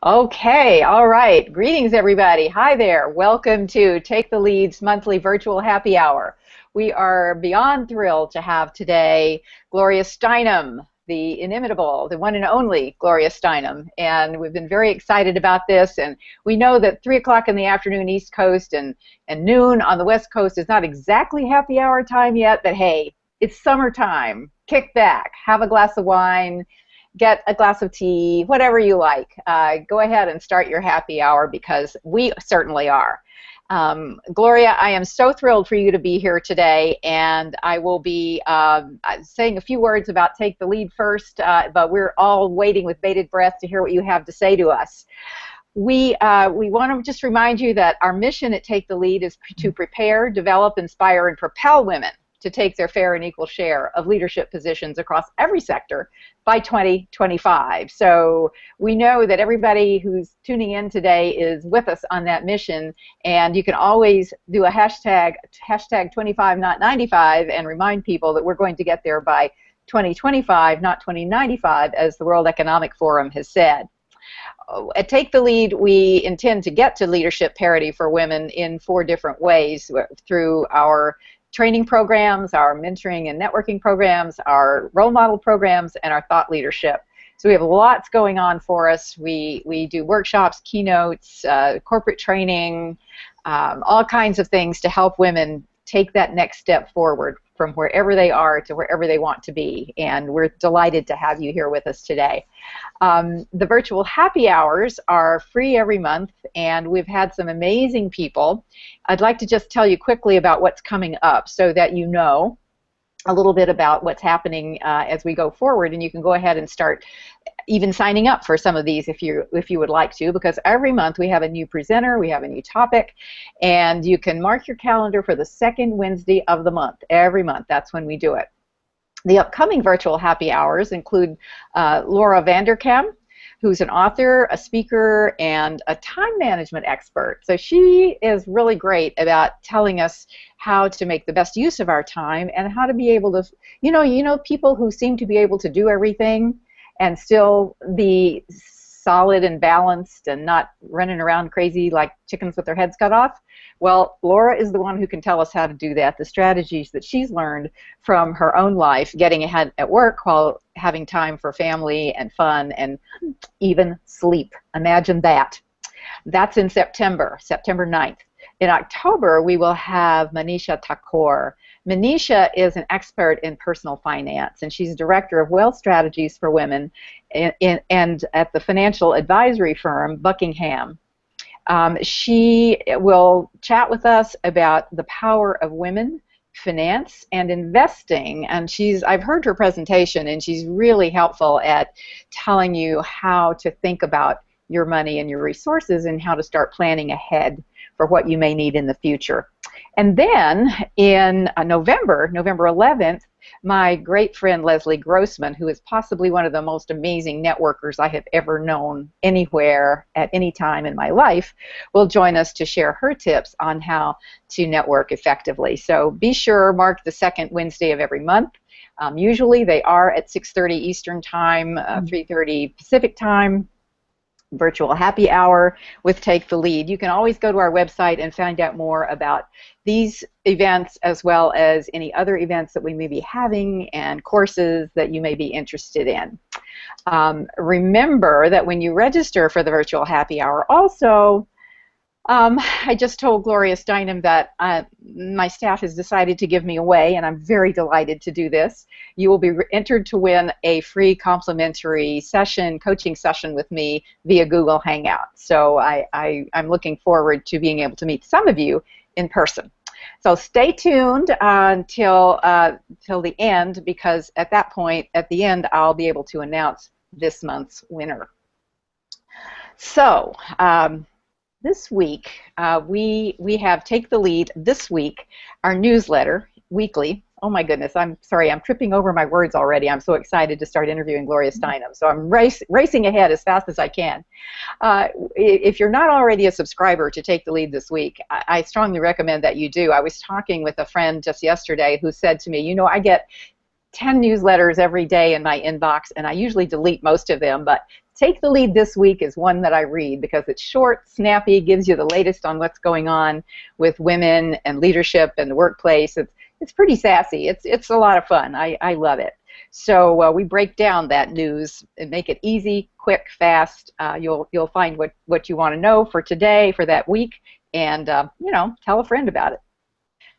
Okay, all right. Greetings, everybody. Hi there. Welcome to Take the Lead's monthly virtual happy hour. We are beyond thrilled to have today Gloria Steinem, the inimitable, the one and only Gloria Steinem. And we've been very excited about this. And we know that 3 o'clock in the afternoon East Coast and noon on the West Coast is not exactly happy hour time yet, but hey, it's summertime. Kick back, have a glass of wine, get a glass of tea, whatever you like. Go ahead and start your happy hour because we certainly are. Gloria, I am so thrilled for you to be here today, and I will be saying a few words about Take the Lead first, but we're all waiting with bated breath to hear what you have to say to us. We want to just remind you that our mission at Take the Lead is to prepare, develop, inspire, and propel women to take their fair and equal share of leadership positions across every sector by 2025. So we know that everybody who's tuning in today is with us on that mission, and you can always do a hashtag 25 not 95 and remind people that we're going to get there by 2025, not 2095, as the World Economic Forum has said. At Take the Lead, we intend to get to leadership parity for women in 4 different ways: through our training programs, our mentoring and networking programs, our role model programs, and our thought leadership. So we have lots going on for us. We do workshops, keynotes, corporate training, all kinds of things to help women take that next step forward from wherever they are to wherever they want to be. And we're delighted to have you here with us today. The virtual happy hours are free every month, and we've had some amazing people. I'd like to just tell you quickly about what's coming up so that you know a little bit about what's happening as we go forward, and you can go ahead and start even signing up for some of these if you would like to, because every month we have a new presenter, we have a new topic, and you can mark your calendar for the second Wednesday of the month. Every month, that's when we do it. The upcoming virtual happy hours include Laura Vanderkam, who's an author, a speaker, and a time management expert. So she is really great about telling us how to make the best use of our time and how to be able to, you know, people who seem to be able to do everything and still be solid and balanced and not running around crazy like chickens with their heads cut off. Well, Laura is the one who can tell us how to do that, the strategies that she's learned from her own life, getting ahead at work while having time for family and fun and even sleep. Imagine that. That's in September 9th. In October, we will have Manisha Thakur. Manisha is an expert in personal finance, and she's director of wealth strategies for women and at the financial advisory firm Buckingham. She will chat with us about the power of women, finance, and investing. And I've heard her presentation, and she's really helpful at telling you how to think about your money and your resources and how to start planning ahead for what you may need in the future. And then in November 11th, my great friend Leslie Grossman, who is possibly one of the most amazing networkers I have ever known anywhere at any time in my life, will join us to share her tips on how to network effectively. So be sure, mark the second Wednesday of every month. Usually they are at 6:30 Eastern Time, 3:30 Pacific Time. Virtual happy hour with Take the Lead. You can always go to our website and find out more about these events as well as any other events that we may be having and courses that you may be interested in. Remember that when you register for the virtual happy hour also, I just told Gloria Steinem that my staff has decided to give me away, and I'm very delighted to do this. You will be entered to win a free complimentary coaching session with me via Google Hangout. So I'm looking forward to being able to meet some of you in person. So stay tuned until the end, because at that point, at the end, I'll be able to announce this month's winner. So this week, we have Take the Lead this week, our newsletter, weekly. Oh my goodness, I'm sorry, I'm tripping over my words already. I'm so excited to start interviewing Gloria Steinem. So I'm racing ahead as fast as I can. If you're not already a subscriber to Take the Lead this week, I strongly recommend that you do. I was talking with a friend just yesterday who said to me, you know, I get 10 newsletters every day in my inbox, and I usually delete most of them, but Take the Lead this week is one that I read because it's short, snappy, gives you the latest on what's going on with women and leadership and the workplace. It's pretty sassy. It's a lot of fun. I love it. So we break down that news and make it easy, quick, fast. You'll find what you want to know for today, for that week, and you know, tell a friend about it.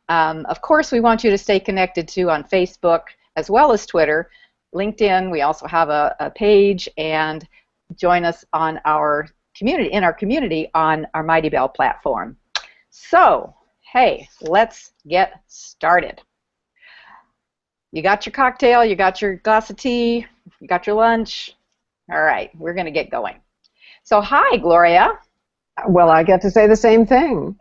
Of course, we want you to stay connected too on Facebook as well as Twitter, LinkedIn. We also have a page, and join us on our community on our Mighty Bell platform. So, hey, let's get started. You got your cocktail, you got your glass of tea, you got your lunch. All right, we're going to get going. So, hi, Gloria. Well, I get to say the same thing.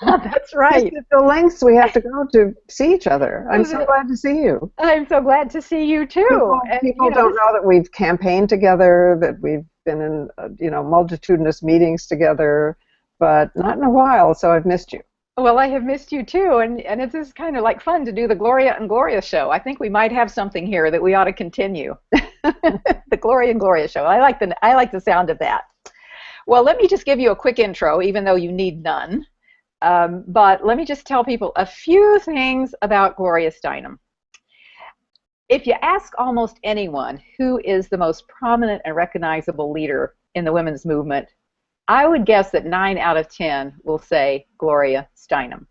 That's right. The lengths we have to go to see each other. I'm so glad to see you. I'm so glad to see you too. People don't know that we've campaigned together, that we've been in multitudinous meetings together, but not in a while. So I've missed you. Well, I have missed you too, and it's just kind of like fun to do the Gloria and Gloria show. I think we might have something here that we ought to continue. The Gloria and Gloria show. I like the sound of that. Well, let me just give you a quick intro, even though you need none. But let me just tell people a few things about Gloria Steinem. If you ask almost anyone who is the most prominent and recognizable leader in the women's movement, I would guess that 9 out of 10 will say Gloria Steinem.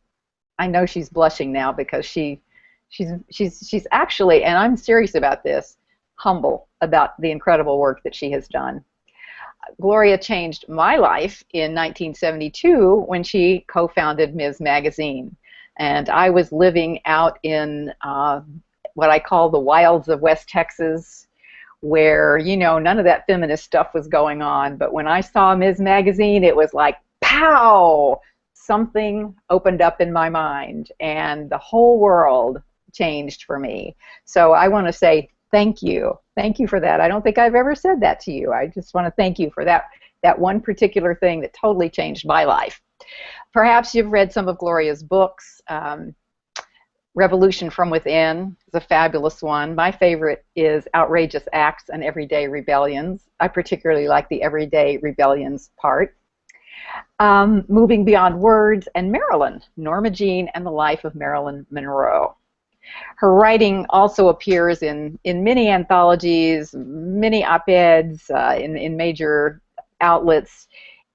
I know she's blushing now because she's actually, and I'm serious about this, humble about the incredible work that she has done. Gloria changed my life in 1972 when she co-founded Ms. Magazine. And I was living out in what I call the wilds of West Texas, where, you know, none of that feminist stuff was going on. But when I saw Ms. Magazine, it was like, pow! Something opened up in my mind, and the whole world changed for me. So I want to say thank you. Thank you for that. I don't think I've ever said that to you. I just want to thank you for that one particular thing that totally changed my life. Perhaps you've read some of Gloria's books. Revolution from Within is a fabulous one. My favorite is Outrageous Acts and Everyday Rebellions. I particularly like the Everyday Rebellions part. Moving Beyond Words, and Marilyn, Norma Jean and the Life of Marilyn Monroe. Her writing also appears in many anthologies, many op-eds in major outlets,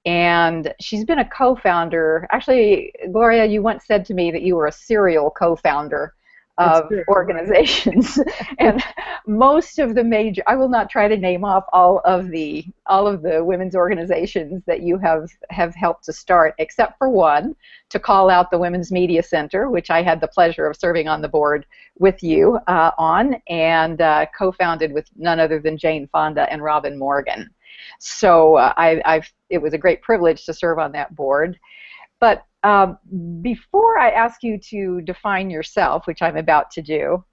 and she's been a co-founder. Actually, Gloria, you once said to me that you were a serial co-founder of organizations, and most of the major, I will not try to name off all of the women's organizations that you have helped to start, except for one, to call out the Women's Media Center, which I had the pleasure of serving on the board with you on, and co-founded with none other than Jane Fonda and Robin Morgan. So it was a great privilege to serve on that board. But before I ask you to define yourself, which I'm about to do,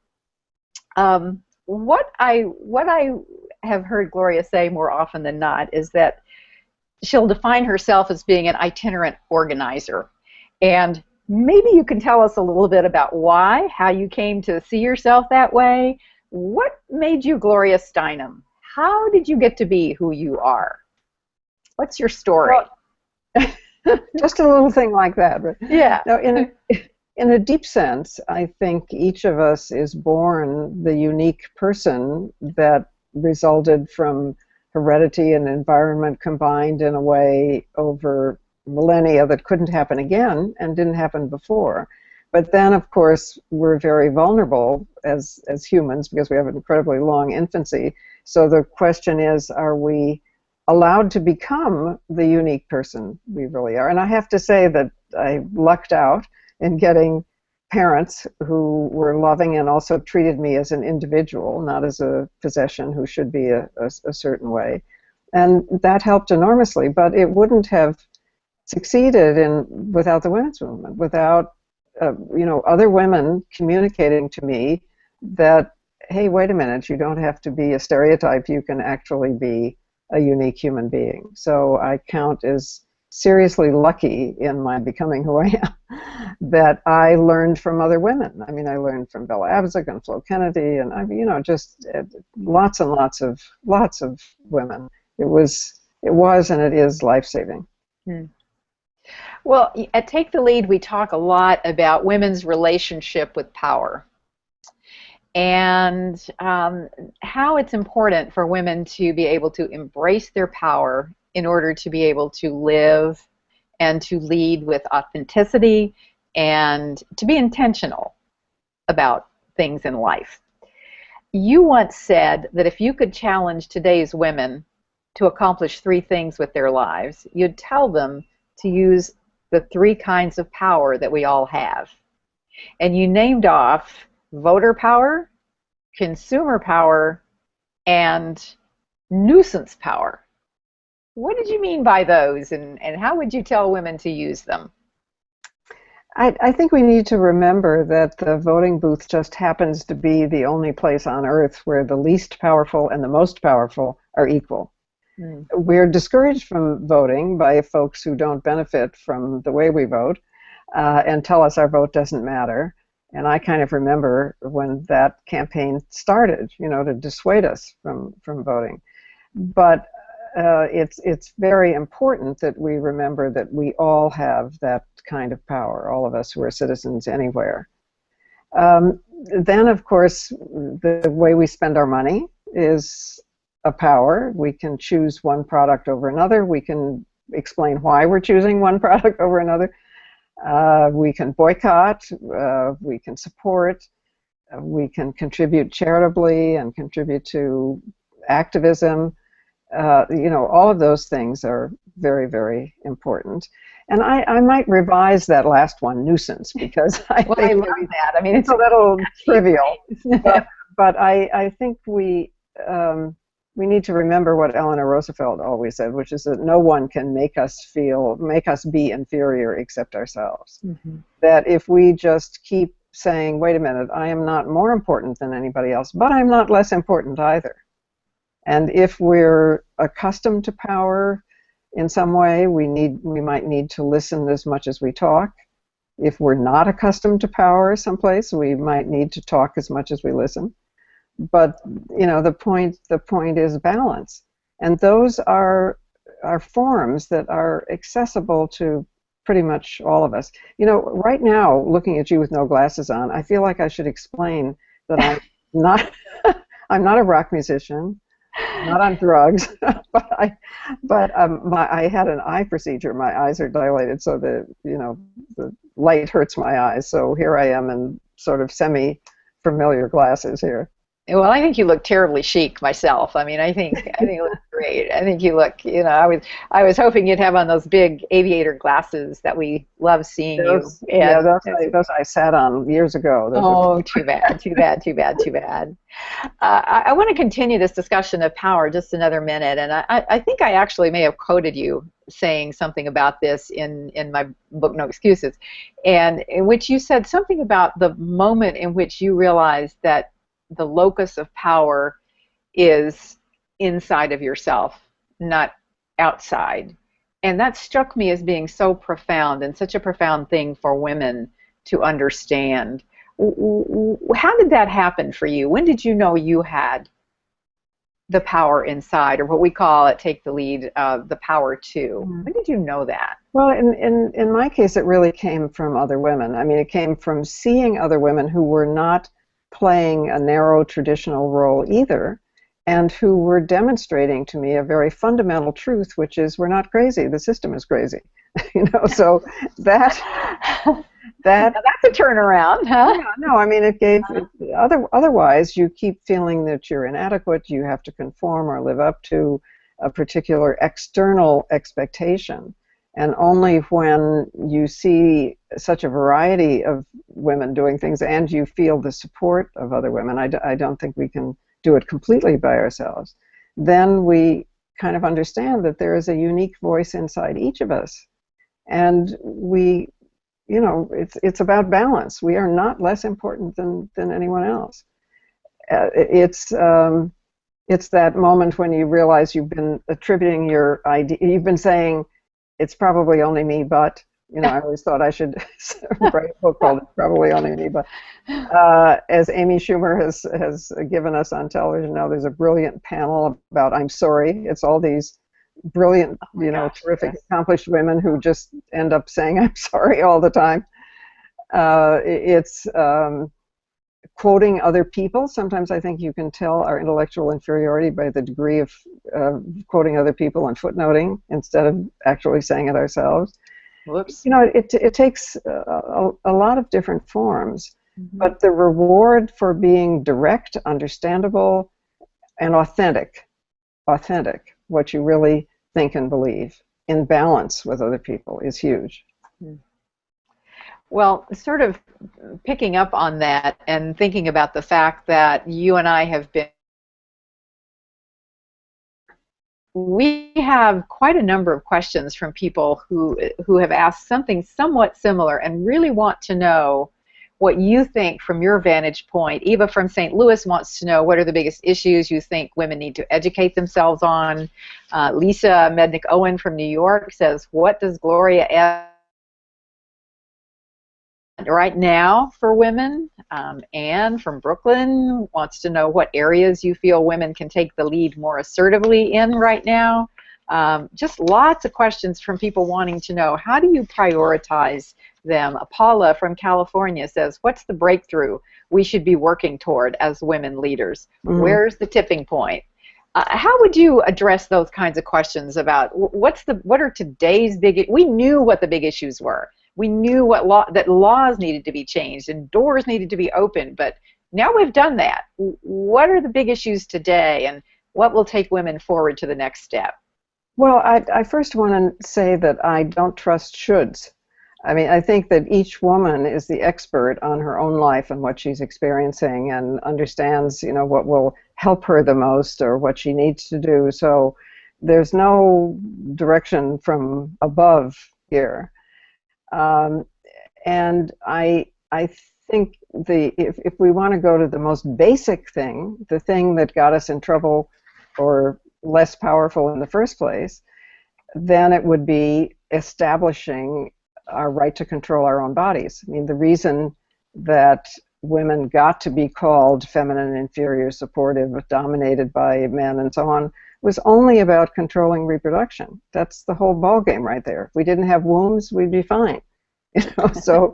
what I have heard Gloria say more often than not is that she'll define herself as being an itinerant organizer. And maybe you can tell us a little bit about why, how you came to see yourself that way. What made you Gloria Steinem? How did you get to be who you are? What's your story? Well, just a little thing like that. But yeah. No, in a deep sense, I think each of us is born the unique person that resulted from heredity and environment combined in a way over millennia that couldn't happen again and didn't happen before. But then, of course, we're very vulnerable as humans because we have an incredibly long infancy. So the question is, are we allowed to become the unique person we really are? And I have to say that I lucked out in getting parents who were loving and also treated me as an individual, not as a possession who should be a certain way. And that helped enormously, but it wouldn't have succeeded without the women's movement, without other women communicating to me that, hey, wait a minute, you don't have to be a stereotype, you can actually be a unique human being. So I count as seriously lucky in my becoming who I am that I learned from other women. I mean, I learned from Bella Abzug and Flo Kennedy, and just lots and lots of women It was and it is life-saving. Hmm. Well, at Take the Lead, we talk a lot about women's relationship with power and how it's important for women to be able to embrace their power in order to be able to live and to lead with authenticity and to be intentional about things in life. You once said that if you could challenge today's women to accomplish three things with their lives, you'd tell them to use the three kinds of power that we all have. And you named off voter power, consumer power, and nuisance power. What did you mean by those, and how would you tell women to use them? I think we need to remember that the voting booth just happens to be the only place on earth where the least powerful and the most powerful are equal. Mm. We're discouraged from voting by folks who don't benefit from the way we vote and tell us our vote doesn't matter. And I kind of remember when that campaign started, to dissuade us from voting. But it's very important that we remember that we all have that kind of power, all of us who are citizens anywhere. Then, of course, the way we spend our money is a power. We can choose one product over another. We can explain why we're choosing one product over another. We can boycott. We can support. We can contribute charitably and contribute to activism. All of those things are very, very important. And I might revise that last one, nuisance, because I think I love that. I mean, it's a little trivial, but I think we need to remember what Eleanor Roosevelt always said, which is that no one can make us be inferior except ourselves. Mm-hmm. That if we just keep saying, wait a minute, I am not more important than anybody else, but I'm not less important either. And if we're accustomed to power in some way, we might need to listen as much as we talk. If we're not accustomed to power someplace, we might need to talk as much as we listen. But the point is balance, and those are forms that are accessible to pretty much all of us. Right now, looking at you with no glasses on, I feel like I should explain that I'm not I'm not a rock musician. Not on drugs, but I had an eye procedure. My eyes are dilated, so the light hurts my eyes. So here I am in sort of semi-familiar glasses here. Well, I think you look terribly chic myself. I mean, I think you look great. I think you look, I was hoping you'd have on those big aviator glasses that we love seeing you. Yeah, those I sat on years ago. Too bad, too bad, too bad, too bad. I want to continue this discussion of power just another minute, and I think I actually may have quoted you saying something about this in my book, No Excuses, and in which you said something about the moment in which you realized that the locus of power is inside of yourself, not outside. And that struck me as being so profound and such a profound thing for women to understand. How did that happen for you? When did you know you had the power inside, or what we call at Take the Lead, the power to? When did you know that? Well, in my case, it really came from other women. I mean, it came from seeing other women who were not playing a narrow traditional role either, and who were demonstrating to me a very fundamental truth, which is we're not crazy. The system is crazy. So that's a turnaround, huh? No, I mean, it gave otherwise you keep feeling that you're inadequate, you have to conform or live up to a particular external expectation. And only when you see such a variety of women doing things and you feel the support of other women, I don't think we can do it completely by ourselves, then we kind of understand that there is a unique voice inside each of us. And it's about balance. We are not less important than anyone else. It's that moment when you realize you've been attributing your idea, you've been saying, it's probably only me, but You know, I always thought I should write a book called It's Probably Only Me, but as Amy Schumer has given us on television now, there's a brilliant panel about I'm sorry. It's all these brilliant, Oh my gosh, terrific, yes. accomplished women who just end up saying I'm sorry all the time. It's quoting other people. Sometimes I think you can tell our intellectual inferiority by the degree of quoting other people and footnoting instead of actually saying it ourselves. Whoops. You know, it takes a lot of different forms, Mm-hmm. but the reward for being direct, understandable, and authentic, what you really think and believe, in balance with other people, is huge. Well, sort of picking up on that and thinking about the fact that you and I have been, we have quite a number of questions from people who have asked something somewhat similar and really want to know what you think from your vantage point. Eva from St. Louis wants to know what are the biggest issues you think women need to educate themselves on. Lisa Mednick-Owen from New York says, what does Gloria add right now for women? Anne from Brooklyn wants to know what areas you feel women can take the lead more assertively in right now. Just lots of questions from people wanting to know, how do you prioritize them? Paula from California says, what's the breakthrough we should be working toward as women leaders? Where's the tipping point? How would you address those kinds of questions about what are today's big, we knew what the big issues were. We knew that laws needed to be changed and doors needed to be opened, but now we've done that. What are the big issues today, and what will take women forward to the next step? Well, I first want to say that I don't trust shoulds. I mean, I think that each woman is the expert on her own life and what she's experiencing and understands, what will help her the most or what she needs to do. So there's no direction from above here. And I think if we want to go to the most basic thing, the thing that got us in trouble or less powerful in the first place, then it would be establishing our right to control our own bodies. I mean, the reason that women got to be called feminine, inferior, supportive, dominated by men, and so on, was only about controlling reproduction. That's the whole ballgame right there. If we didn't have wombs, we'd be fine. So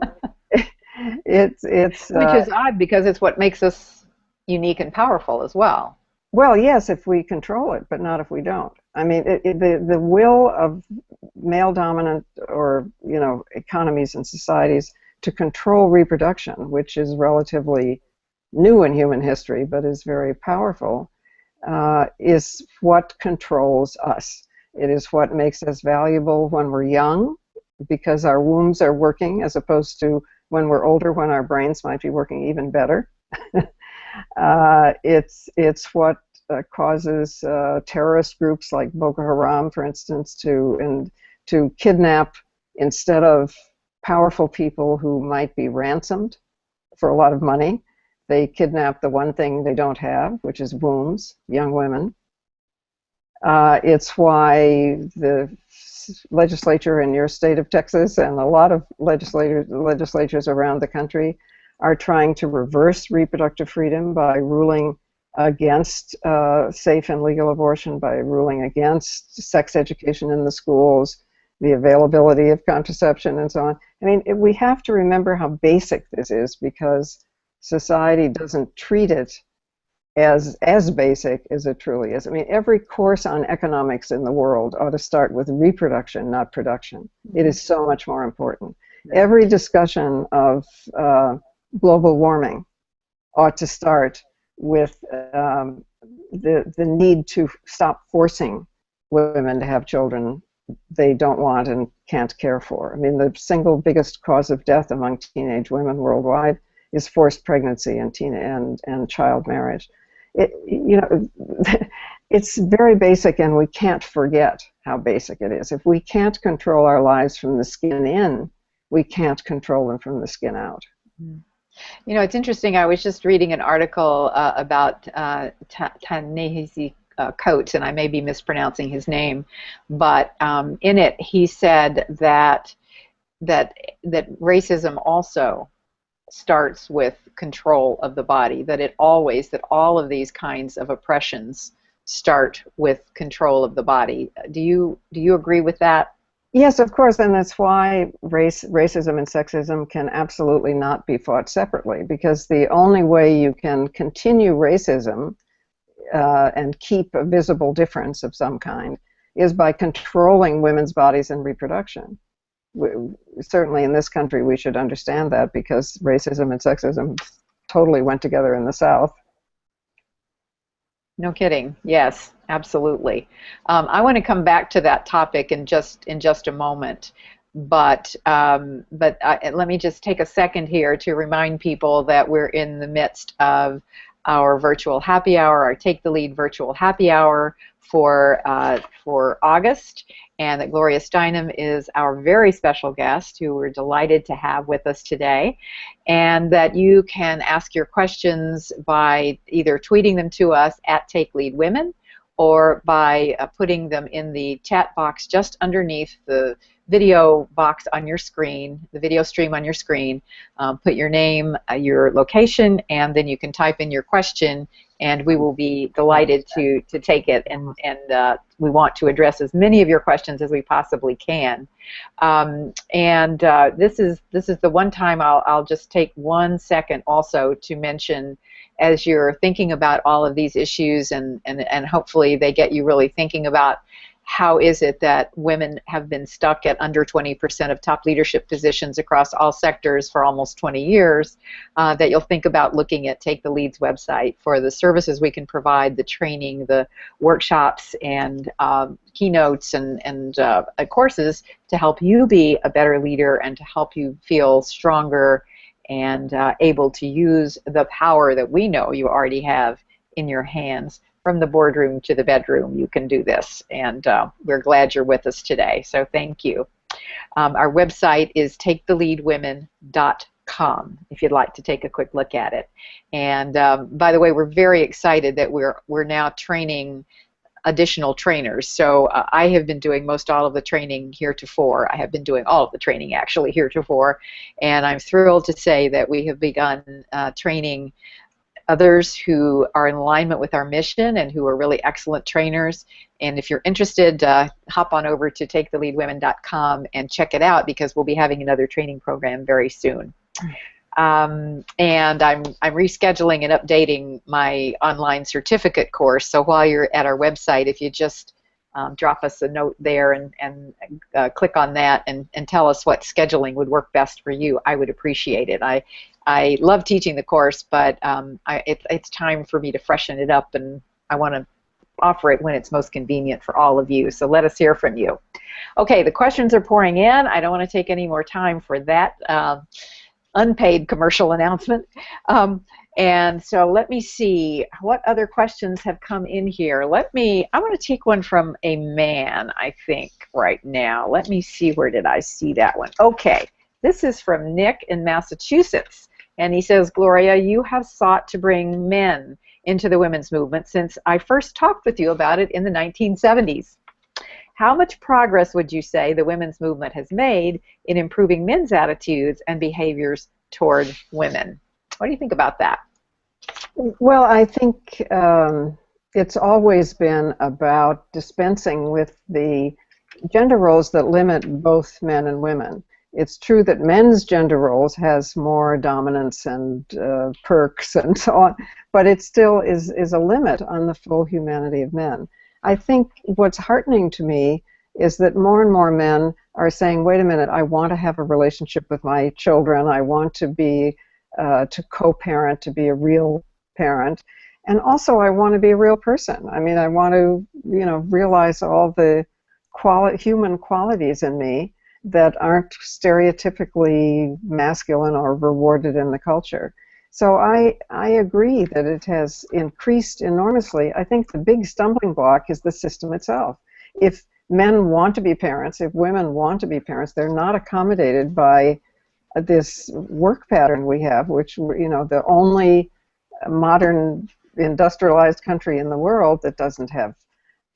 it's which is odd because it's what makes us unique and powerful as well. Well, yes, if we control it, but not if we don't. I mean, the will of male-dominant or economies and societies to control reproduction, which is relatively new in human history, but is very powerful, is what controls us. It is what makes us valuable when we're young, because our wombs are working, as opposed to when we're older, when our brains might be working even better. It's what causes terrorist groups like Boko Haram, for instance, to kidnap, instead of powerful people who might be ransomed for a lot of money, they kidnap the one thing they don't have, which is wombs, young women. It's why the legislature in your state of Texas and a lot of legislatures around the country are trying to reverse reproductive freedom by ruling against safe and legal abortion, by ruling against sex education in the schools, the availability of contraception, and so on. I mean, we have to remember how basic this is, because society doesn't treat it as basic as it truly is. I mean, every course on economics in the world ought to start with reproduction, not production. It is so much more important. Every discussion of global warming ought to start with the need to stop forcing women to have children they don't want and can't care for. I mean, the single biggest cause of death among teenage women worldwide is forced pregnancy and child marriage. It's very basic, and we can't forget how basic it is. If we can't control our lives from the skin in, we can't control them from the skin out. You know, it's interesting. I was just reading an article about Ta-Nehisi Coates, and I may be mispronouncing his name, but in it he said that that racism also starts with control of the body, that all of these kinds of oppressions start with control of the body. Do you agree with that? Yes, of course, and that's why racism and sexism can absolutely not be fought separately, because the only way you can continue racism and keep a visible difference of some kind is by controlling women's bodies and reproduction. Certainly in this country we should understand that, because racism and sexism totally went together in the South. No kidding. Yes, absolutely. I want to come back to that topic in just a moment, but let me just take a second here to remind people that we're in the midst of our virtual happy hour, our Take the Lead virtual happy hour for August, and that Gloria Steinem is our very special guest who we're delighted to have with us today, and that you can ask your questions by either tweeting them to us at Take Lead Women, or by putting them in the chat box just underneath the video box on your screen, the video stream on your screen. Put your name, your location, and then you can type in your question, and we will be delighted to take it, and we want to address as many of your questions as we possibly can. This is the one time I'll just take 1 second also to mention, as you're thinking about all of these issues, and hopefully they get you really thinking about how is it that women have been stuck at under 20% of top leadership positions across all sectors for almost 20 years, that you'll think about looking at Take the Lead's website for the services we can provide, the training, the workshops, and keynotes, and courses to help you be a better leader and to help you feel stronger and able to use the power that we know you already have in your hands. From the boardroom to the bedroom, you can do this, and we're glad you're with us today, so thank you. Our website is taketheleadwomen.com if you'd like to take a quick look at it. And by the way, we're very excited that we're now training additional trainers. So I have been doing most all of the training heretofore. I have been doing all of the training actually heretofore, and I'm thrilled to say that we have begun training others who are in alignment with our mission and who are really excellent trainers. And if you're interested, hop on over to taketheleadwomen.com and check it out, because we'll be having another training program very soon. And I'm rescheduling and updating my online certificate course. So while you're at our website, if you just drop us a note there and click on that and tell us what scheduling would work best for you, I would appreciate it. I love teaching the course, but it's time for me to freshen it up, and I want to offer it when it's most convenient for all of you. So let us hear from you. Okay, the questions are pouring in. I don't want to take any more time for that unpaid commercial announcement. And so let me see what other questions have come in here. I want to take one from a man, I think, right now. Let me see, where did I see that one? Okay, this is from Nick in Massachusetts. And he says, Gloria, you have sought to bring men into the women's movement since I first talked with you about it in the 1970s. How much progress would you say the women's movement has made in improving men's attitudes and behaviors toward women? What do you think about that? Well, I think it's always been about dispensing with the gender roles that limit both men and women. It's true that men's gender roles has more dominance and perks and so on, but it still is a limit on the full humanity of men. I think what's heartening to me is that more and more men are saying, wait a minute, I want to have a relationship with my children, I want to be, to co-parent, to be a real parent, and also I want to be a real person. I mean, I want to, realize all the human qualities in me that aren't stereotypically masculine or rewarded in the culture. So I agree that it has increased enormously. I think the big stumbling block is the system itself. If men want to be parents, if women want to be parents, they're not accommodated by this work pattern we have, which, the only modern industrialized country in the world that doesn't have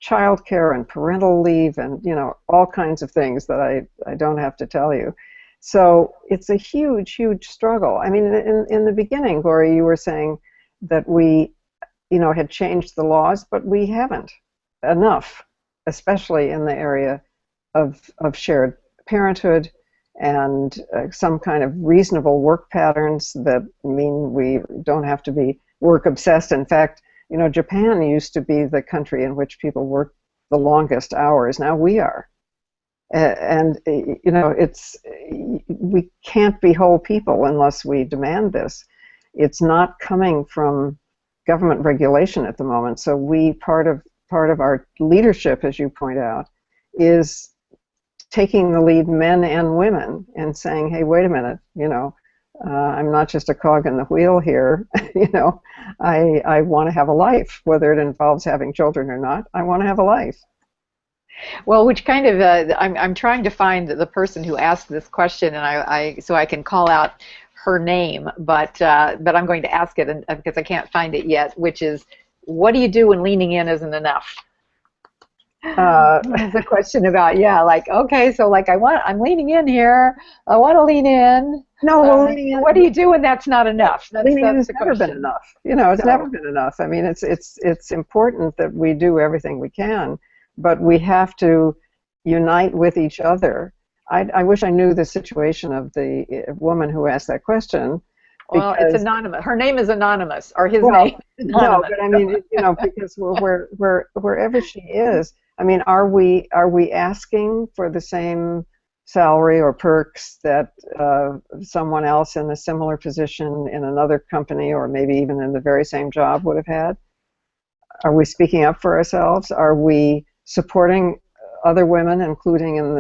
childcare and parental leave and all kinds of things that I don't have to tell you. So it's a huge, huge struggle. I mean, in the beginning, Gloria, you were saying that we, had changed the laws, but we haven't enough, especially in the area of shared parenthood and some kind of reasonable work patterns that mean we don't have to be work obsessed. In fact, Japan used to be the country in which people work the longest hours. Now we are. And we can't be whole people unless we demand this. It's not coming from government regulation at the moment. So part of our leadership, as you point out, is taking the lead, men and women, and saying, hey, wait a minute, I'm not just a cog in the wheel here. I want to have a life, whether it involves having children or not. I want to have a life. Well, which kind of I'm trying to find the person who asked this question, and so I can call out her name, but I'm going to ask it because I can't find it yet. Which is, what do you do when leaning in isn't enough? That's a question about okay, so I'm leaning in here. I want to lean in. No, well, leaning in. What do you do when that's not enough? Leaning in has never been enough. It's never been enough. I mean, it's important that we do everything we can, but we have to unite with each other. I wish I knew the situation of the woman who asked that question. Well, it's anonymous. Her name is anonymous, or his name is anonymous. No, but I mean, because wherever she is, I mean, are we asking for the same salary or perks that someone else in a similar position in another company, or maybe even in the very same job, would have had? Are we speaking up for ourselves? Are we supporting other women, including in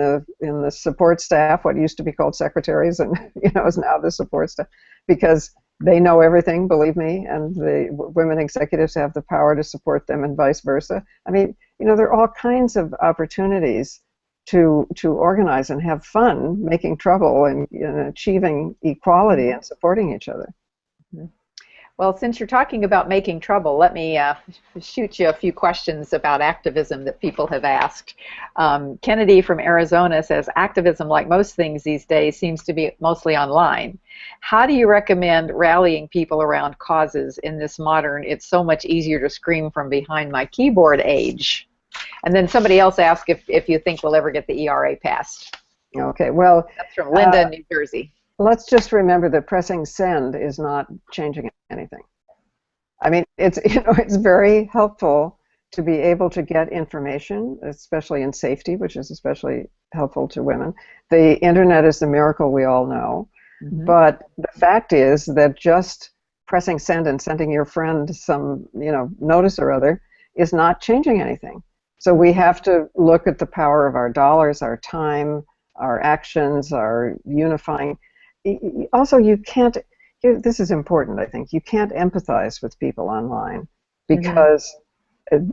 the support staff, what used to be called secretaries, and is now the support staff, because they know everything, believe me, and the women executives have the power to support them, and vice versa. I mean, there are all kinds of opportunities to organize and have fun, making trouble, and achieving equality and supporting each other. Mm-hmm. Well, since you're talking about making trouble, let me shoot you a few questions about activism that people have asked. Kennedy from Arizona says, activism, like most things these days, seems to be mostly online. How do you recommend rallying people around causes in this modern, it's so much easier to scream from behind my keyboard age? And then somebody else asked if you think we'll ever get the ERA passed. Okay, well. That's from Linda in New Jersey. Let's just remember that pressing send is not changing anything. I mean, it's very helpful to be able to get information, especially in safety, which is especially helpful to women. The internet is the miracle we all know. Mm-hmm. But the fact is that just pressing send and sending your friend some, notice or other is not changing anything. So we have to look at the power of our dollars, our time, our actions, our unifying. Also, you can't, this is important, I think, you can't empathize with people online because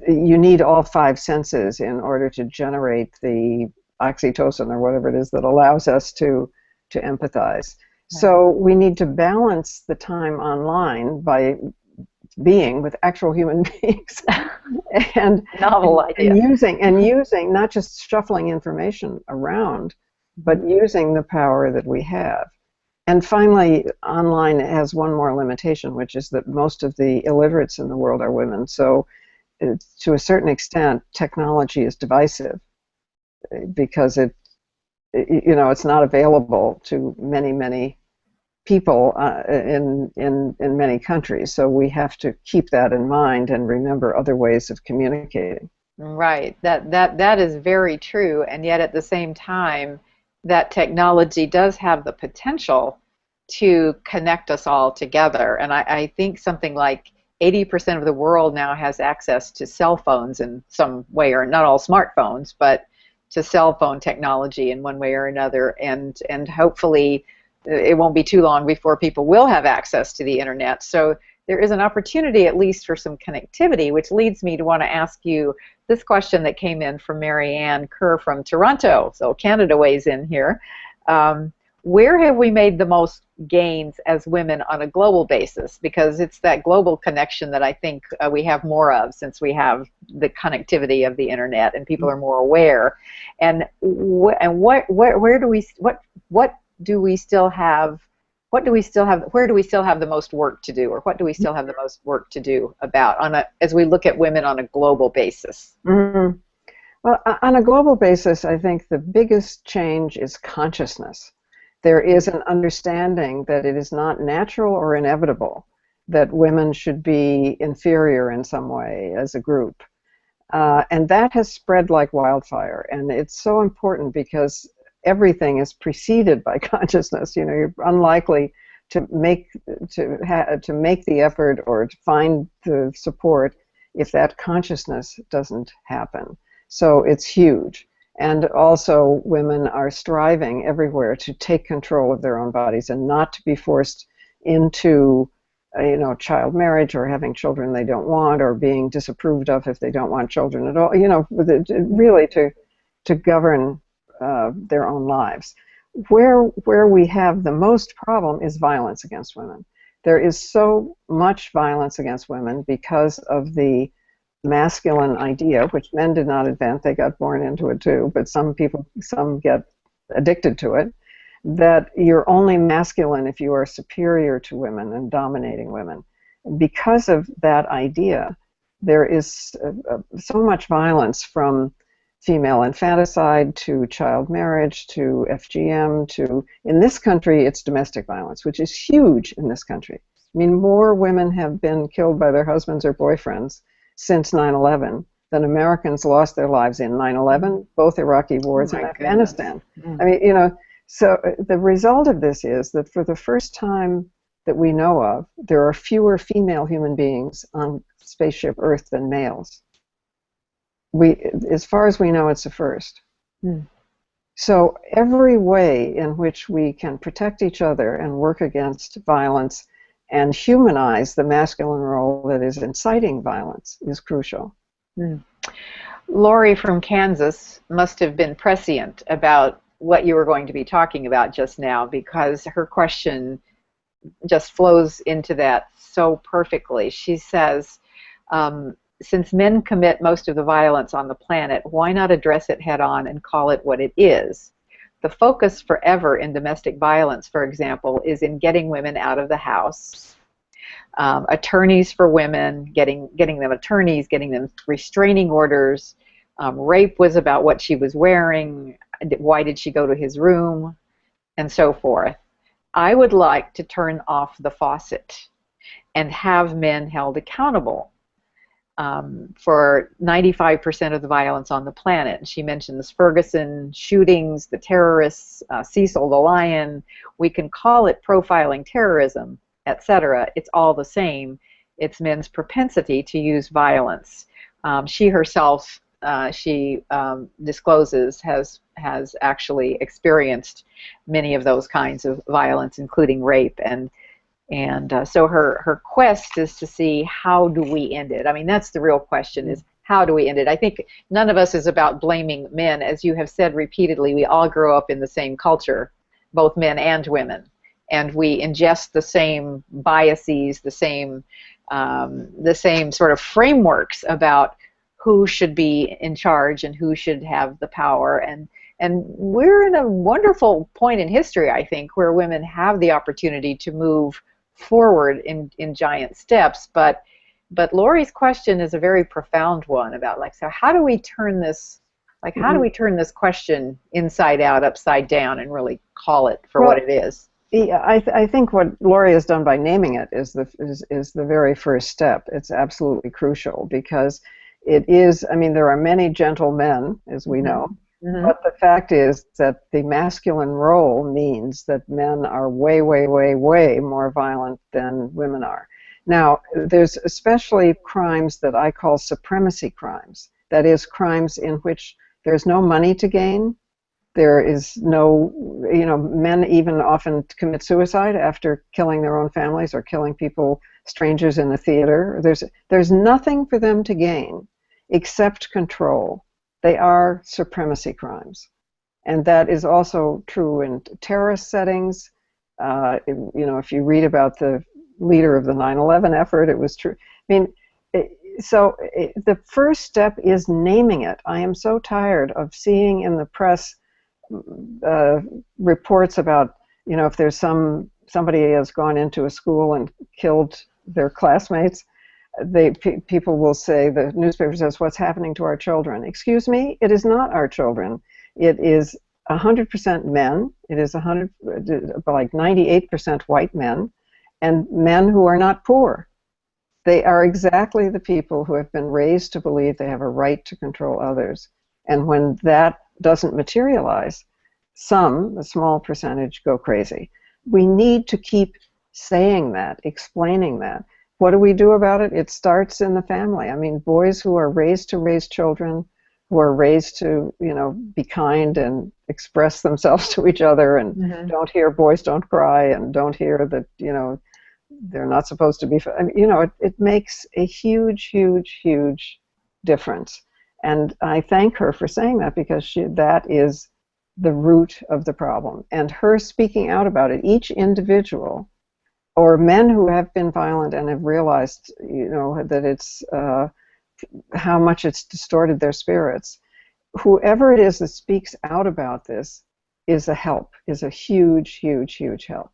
you need all five senses in order to generate the oxytocin or whatever it is that allows us to empathize. Right. So we need to balance the time online by being with actual human beings and novel idea. And using not just shuffling information around, but using the power that we have. And finally, online has one more limitation, which is that most of the illiterates in the world are women. So to a certain extent, technology is divisive because it's not available to many people in many countries. So we have to keep that in mind and remember other ways of communicating. Right. That is very true. And yet at the same time, that technology does have the potential to connect us all together. And I think something like 80% of the world now has access to cell phones in some way, or not all smartphones, but to cell phone technology in one way or another. And hopefully it won't be too long before people will have access to the internet. So there is an opportunity at least for some connectivity, which leads me to want to ask you this question that came in from Mary Ann Kerr from Toronto. So Canada weighs in here. Where have we made the most gains as women on a global basis? Because it's that global connection that I think we have more of, since we have the connectivity of the internet and people are more aware. And what do we still have, what do we still have, where do we still have the most work to do, or what do we still have the most work to do about as we look at women on a global basis? Mm-hmm. Well, on a global basis, I think the biggest change is consciousness. There is an understanding that it is not natural or inevitable that women should be inferior in some way as a group. And that has spread like wildfire. And it's so important because everything is preceded by consciousness. You know, you're unlikely to make the effort or to find the support if that consciousness doesn't happen. So it's huge. And also women are striving everywhere to take control of their own bodies and not to be forced into child marriage or having children they don't want, or being disapproved of if they don't want children at all, really to govern their own lives. Where we have the most problem is violence against women. There is so much violence against women because of the masculine idea, which men did not invent, they got born into it too, but some get addicted to it, that you're only masculine if you are superior to women and dominating women. Because of that idea, there is so much violence, from female infanticide to child marriage to FGM to, in this country, it's domestic violence, which is huge in this country. I mean, more women have been killed by their husbands or boyfriends since 9/11 than Americans lost their lives in 9/11, both Iraqi wars and Afghanistan. Mm. I mean, so the result of this is that for the first time that we know of, there are fewer female human beings on spaceship Earth than males. As far as we know, it's a first. Mm. So every way in which we can protect each other and work against violence and humanize the masculine role that is inciting violence is crucial. Mm. Lori from Kansas must have been prescient about what you were going to be talking about just now, because her question just flows into that so perfectly. She says, since men commit most of the violence on the planet, why not address it head on and call it what it is? The focus forever in domestic violence, for example, is in getting women out of the house. Attorneys for women, getting them attorneys, getting them restraining orders. Rape was about what she was wearing, why did she go to his room, and so forth. I would like to turn off the faucet and have men held accountable for 95% of the violence on the planet. And she mentions Ferguson shootings, the terrorists, Cecil the Lion. We can call it profiling terrorism, etc. It's all the same. It's men's propensity to use violence. She herself, discloses, has actually experienced many of those kinds of violence, including rape, and so her quest is to see, how do we end it? I mean, that's the real question, is how do we end it? I think none of us is about blaming men. As you have said repeatedly, we all grow up in the same culture, both men and women, and we ingest the same biases, the same sort of frameworks about who should be in charge and who should have the power. And we're in a wonderful point in history, I think, where women have the opportunity to move forward in giant steps. But Lori's question is a very profound one about, like, so how do we turn this, like, how do we turn this question inside out, upside down, and really call it for what it is? Yeah, I think what Lori has done by naming it is the very first step. It's absolutely crucial, because it is, I mean, there are many gentle men, as we know, but the fact is that the masculine role means that men are way, way, way, way more violent than women are. Now, there's especially crimes that I call supremacy crimes. That is, crimes in which there's no money to gain. There is no, men even often commit suicide after killing their own families or killing people, strangers in the theater. There's nothing for them to gain except control. They are supremacy crimes. And that is also true in terrorist settings. If you read about the leader of the 9/11 effort, it was true. I mean, the first step is naming it. I am so tired of seeing in the press reports about You know, if there's somebody has gone into a school and killed their classmates, people will say, the newspaper says, what's happening to our children? Excuse me, it is not our children. It is 100% men. It is like 98% white men, and men who are not poor. They are exactly the people who have been raised to believe they have a right to control others. And when that doesn't materialize, a small percentage, go crazy. We need to keep saying that, explaining that. What do we do about it? It starts in the family. I mean, boys who are raised to raise children, who are raised to, be kind and express themselves to each other, and don't hear boys don't cry, and don't hear that, they're not supposed to be, it makes a huge, huge, huge difference. And I thank her for saying that, because that is the root of the problem. And her speaking out about it, each individual, or men who have been violent and have realized, that it's how much it's distorted their spirits. Whoever it is that speaks out about this is a help, is a huge, huge, huge help.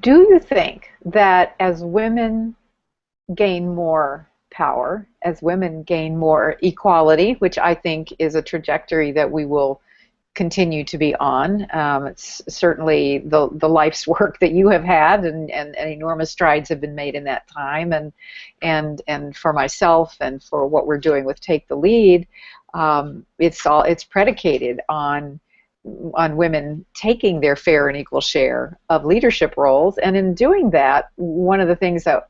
Do you think that as women gain more power, as women gain more equality, which I think is a trajectory that we will continue to be on, it's certainly the life's work that you have had, and enormous strides have been made in that time, and for myself and for what we're doing with Take the Lead, it's predicated on women taking their fair and equal share of leadership roles. And in doing that, one of the things that,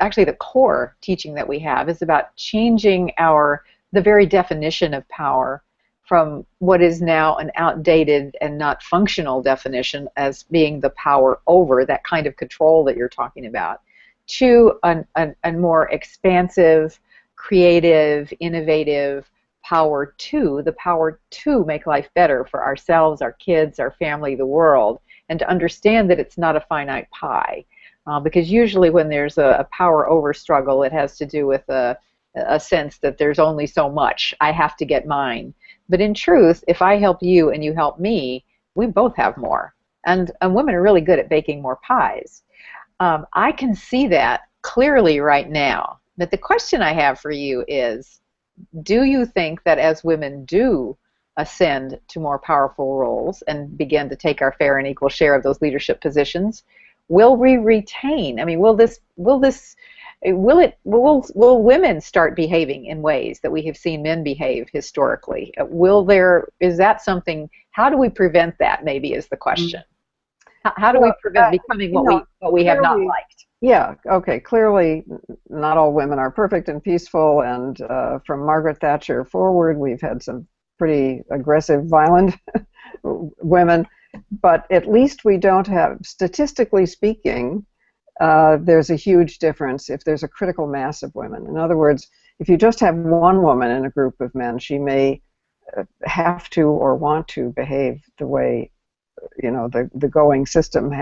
actually the core teaching that we have, is about changing the very definition of power from what is now an outdated and not functional definition as being the power over, that kind of control that you're talking about, to a more expansive, creative, innovative power the power to make life better for ourselves, our kids, our family, the world, and to understand that it's not a finite pie. Because usually when there's a power over struggle, it has to do with a sense that there's only so much, I have to get mine. But in truth, if I help you and you help me, we both have more. And women are really good at baking more pies. I can see that clearly right now. But the question I have for you is, do you think that as women do ascend to more powerful roles and begin to take our fair and equal share of those leadership positions, will we retain? I mean, will women start behaving in ways that we have seen men behave historically? Is that something? How do we prevent that? Maybe is the question. How do we prevent becoming what we have not liked? Yeah, okay, clearly not all women are perfect and peaceful, and from Margaret Thatcher forward, we've had some pretty aggressive, violent women, but at least we don't have, statistically speaking, there's a huge difference if there's a critical mass of women. In other words, if you just have one woman in a group of men, she may have to or want to behave the way, the going system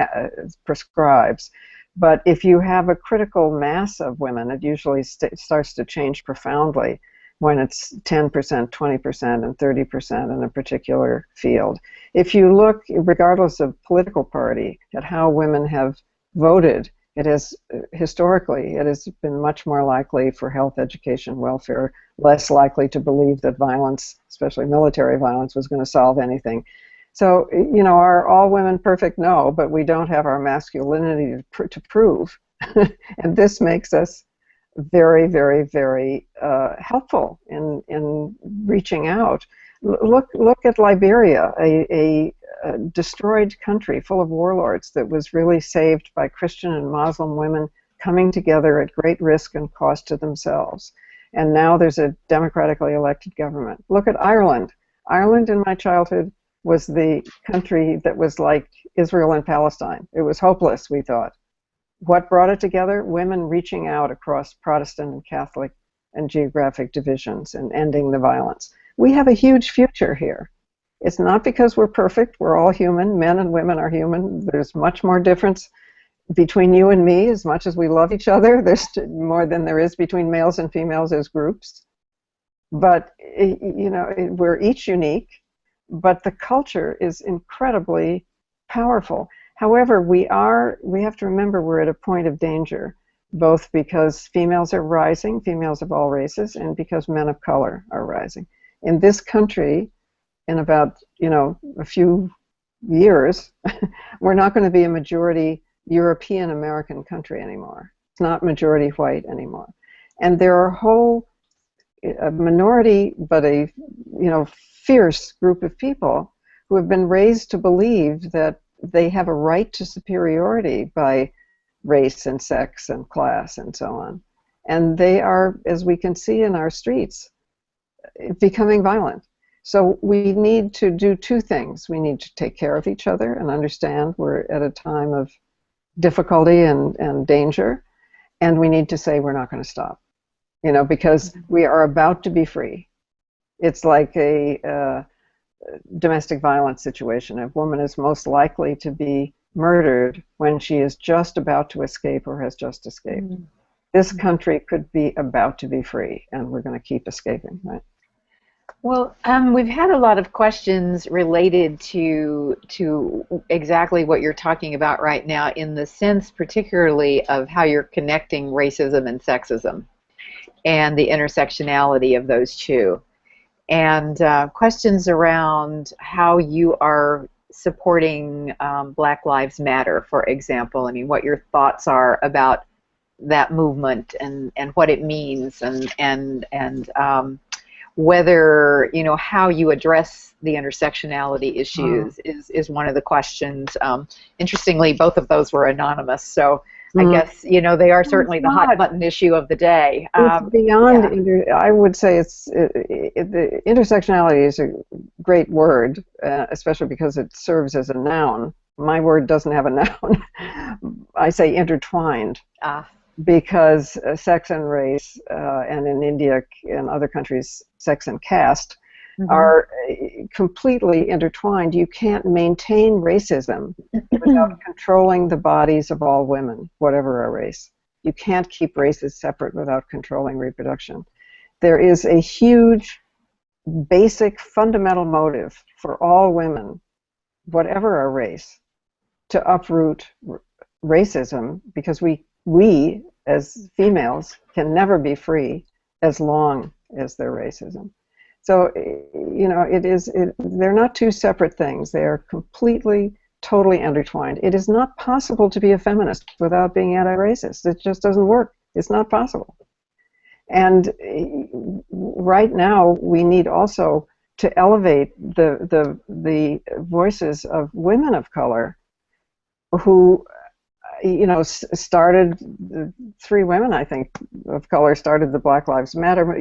prescribes. But if you have a critical mass of women, it usually starts to change profoundly when it's 10%, 20%, and 30% in a particular field. If you look, regardless of political party, at how women have voted, it has been much more likely for health, education, welfare, less likely to believe that violence, especially military violence, was going to solve anything. So, are all women perfect? No, but we don't have our masculinity to prove. And this makes us very, very, very helpful in reaching out. Look at Liberia, a destroyed country full of warlords that was really saved by Christian and Muslim women coming together at great risk and cost to themselves. And now there's a democratically elected government. Look at Ireland. Ireland in my childhood was the country that was like Israel and Palestine. It was hopeless, we thought. What brought it together? Women reaching out across Protestant and Catholic and geographic divisions and ending the violence. We have a huge future here. It's not because we're perfect. We're all human. Men and women are human. There's much more difference between you and me. As much as we love each other, there's more than there is between males and females as groups. But, we're each unique. But the culture is incredibly powerful. However, we have to remember we're at a point of danger, both because females are rising, females of all races, and because men of color are rising. In this country, in about, a few years, we're not going to be a majority European American country anymore. It's not majority white anymore. And there are a minority, but a fierce group of people who have been raised to believe that they have a right to superiority by race and sex and class and so on. And they are, as we can see in our streets, becoming violent. So we need to do two things. We need to take care of each other and understand we're at a time of difficulty and danger, and we need to say we're not going to stop, because we are about to be free. It's like a domestic violence situation. A woman is most likely to be murdered when she is just about to escape or has just escaped. Mm-hmm. This country could be about to be free, and we're going to keep escaping, right? Well, we've had a lot of questions related to exactly what you're talking about right now, in the sense particularly of how you're connecting racism and sexism and the intersectionality of those two. And questions around how you are supporting Black Lives Matter, for example. I mean, what your thoughts are about that movement and what it means, and whether, how you address the intersectionality issues is one of the questions. Interestingly, both of those were anonymous, so I guess, they are certainly the hot button issue of the day. It's beyond, yeah. I would say the intersectionality is a great word, especially because it serves as a noun. My word doesn't have a noun. I say intertwined. Because sex and race, and in India and other countries, sex and caste, are completely intertwined. You can't maintain racism without controlling the bodies of all women, whatever our race. You can't keep races separate without controlling reproduction. There is a huge, basic, fundamental motive for all women, whatever our race, to uproot racism, because we as females can never be free as long as there's racism. So, they're not two separate things. They are completely, totally intertwined. It is not possible to be a feminist without being anti-racist. It just doesn't work. It's not possible. And right now, we need also to elevate the voices of women of color who, started, 3 women, I think, of color started the Black Lives Matter.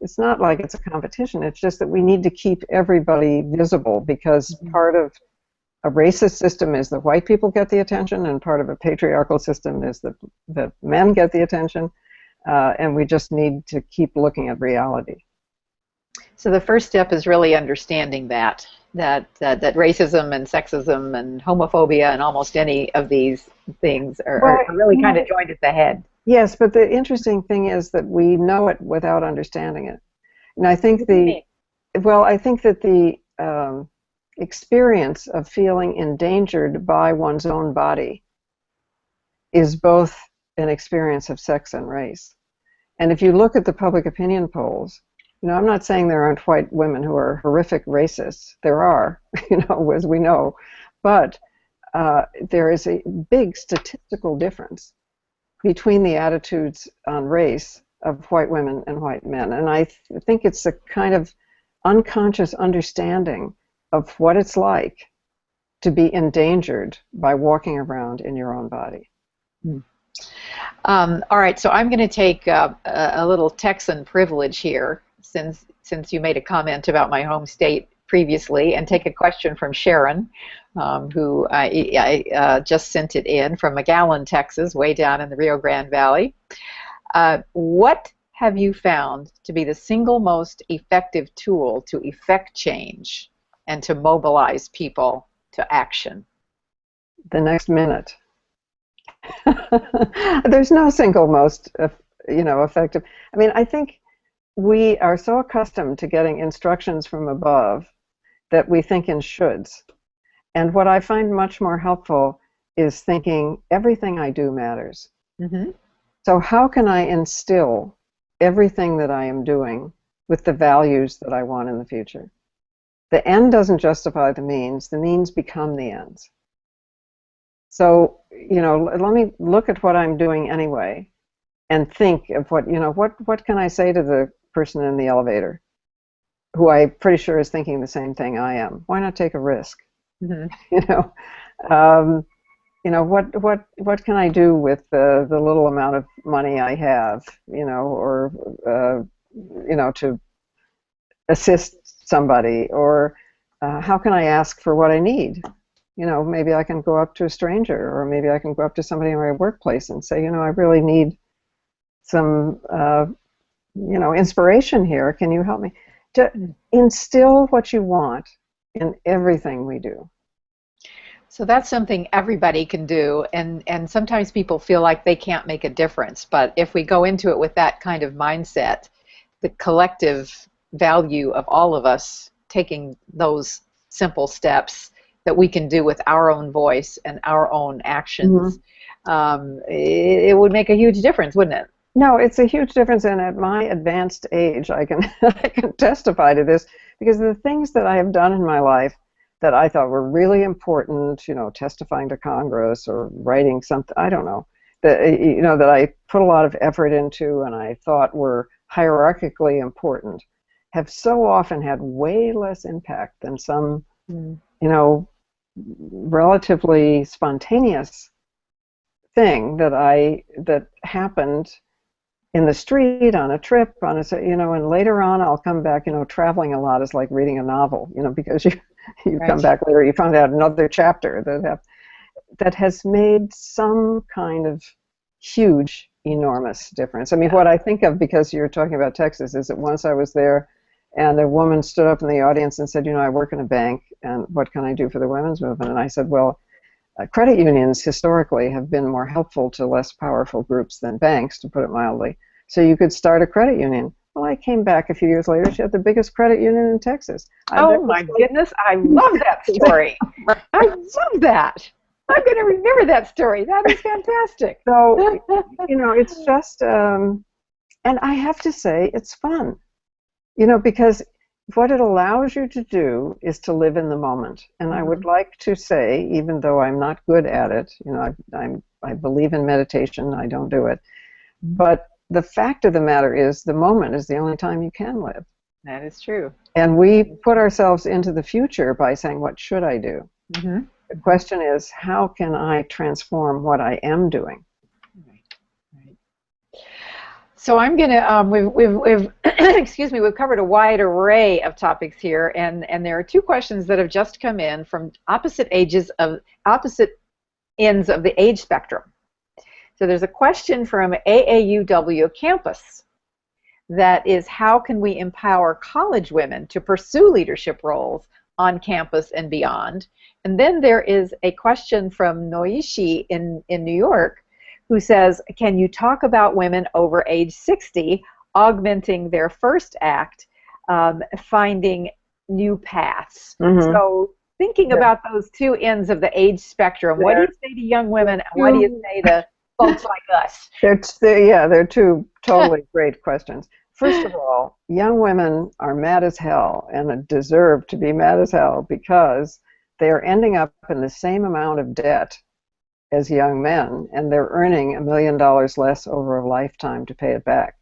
It's not like it's a competition. It's just that we need to keep everybody visible, because part of a racist system is that white people get the attention, and part of a patriarchal system is that men get the attention, and we just need to keep looking at reality. So the first step is really understanding that racism and sexism and homophobia and almost any of these things are really kind of joined at the head. Yes, but the interesting thing is that we know it without understanding it. And I think that the experience of feeling endangered by one's own body is both an experience of sex and race. And if you look at the public opinion polls, I'm not saying there aren't white women who are horrific racists. There are, as we know. But there is a big statistical difference between the attitudes on race of white women and white men. And I think it's a kind of unconscious understanding of what it's like to be endangered by walking around in your own body. All right, so I'm going to take a little Texan privilege here, since you made a comment about my home state previously, and take a question from Sharon, who I just sent it in from McAllen, Texas, way down in the Rio Grande Valley. What have you found to be the single most effective tool to effect change and to mobilize people to action? The next minute. There's no single most effective. I mean, I think we are so accustomed to getting instructions from above that we think in shoulds. And what I find much more helpful is thinking everything I do matters. Mm-hmm. So how can I instill everything that I am doing with the values that I want in the future? The end doesn't justify the means become the ends. So, let me look at what I'm doing anyway and think of what can I say to the person in the elevator who I'm pretty sure is thinking the same thing I am? Why not take a risk? Mm-hmm. You know, um, what can I do with the little amount of money I have? Or to assist somebody, or how can I ask for what I need? Maybe I can go up to a stranger, or maybe I can go up to somebody in my workplace and say, I really need some, inspiration here. Can you help me? To instill what you want in everything we do. So that's something everybody can do, and sometimes people feel like they can't make a difference. But if we go into it with that kind of mindset, the collective value of all of us taking those simple steps that we can do with our own voice and our own actions, it would make a huge difference, wouldn't it? No, it's a huge difference, and at my advanced age, I can I can testify to this, because the things that I have done in my life that I thought were really important, testifying to Congress or writing something, I don't know, that I put a lot of effort into and I thought were hierarchically important, have so often had way less impact than some, relatively spontaneous thing that happened in the street, on a trip, and later on I'll come back, traveling a lot is like reading a novel, because you Right. come back later, you found out another chapter that has made some kind of huge, enormous difference. I mean, what I think of, because you're talking about Texas, is that once I was there and a woman stood up in the audience and said, I work in a bank, and what can I do for the women's movement? And I said, well, credit unions historically have been more helpful to less powerful groups than banks, to put it mildly. So you could start a credit union. Well, I came back a few years later. She had the biggest credit union in Texas. Oh my goodness, I love that story. I love that. I'm going to remember that story. That is fantastic. So, it's just, and I have to say, it's fun, because what it allows you to do is to live in the moment. And I would like to say, even though I'm not good at it, I believe in meditation, I don't do it, but the fact of the matter is the moment is the only time you can live. That is true. And we put ourselves into the future by saying, what should I do? Mm-hmm. The question is, how can I transform what I am doing? Right. So I'm going to, we've excuse me, we've covered a wide array of topics here, and there are two questions that have just come in from opposite ends of the age spectrum. So there's a question from AAUW campus that is, how can we empower college women to pursue leadership roles on campus and beyond? And then there is a question from Noishi in New York, who says, can you talk about women over age 60 augmenting their first act, finding new paths? So thinking about those two ends of the age spectrum, what do you say to young women, and what do you say to folks like us? They're two totally great questions. First of all, young women are mad as hell and deserve to be mad as hell, because they are ending up in the same amount of debt as young men, and they're earning $1 million less over a lifetime to pay it back.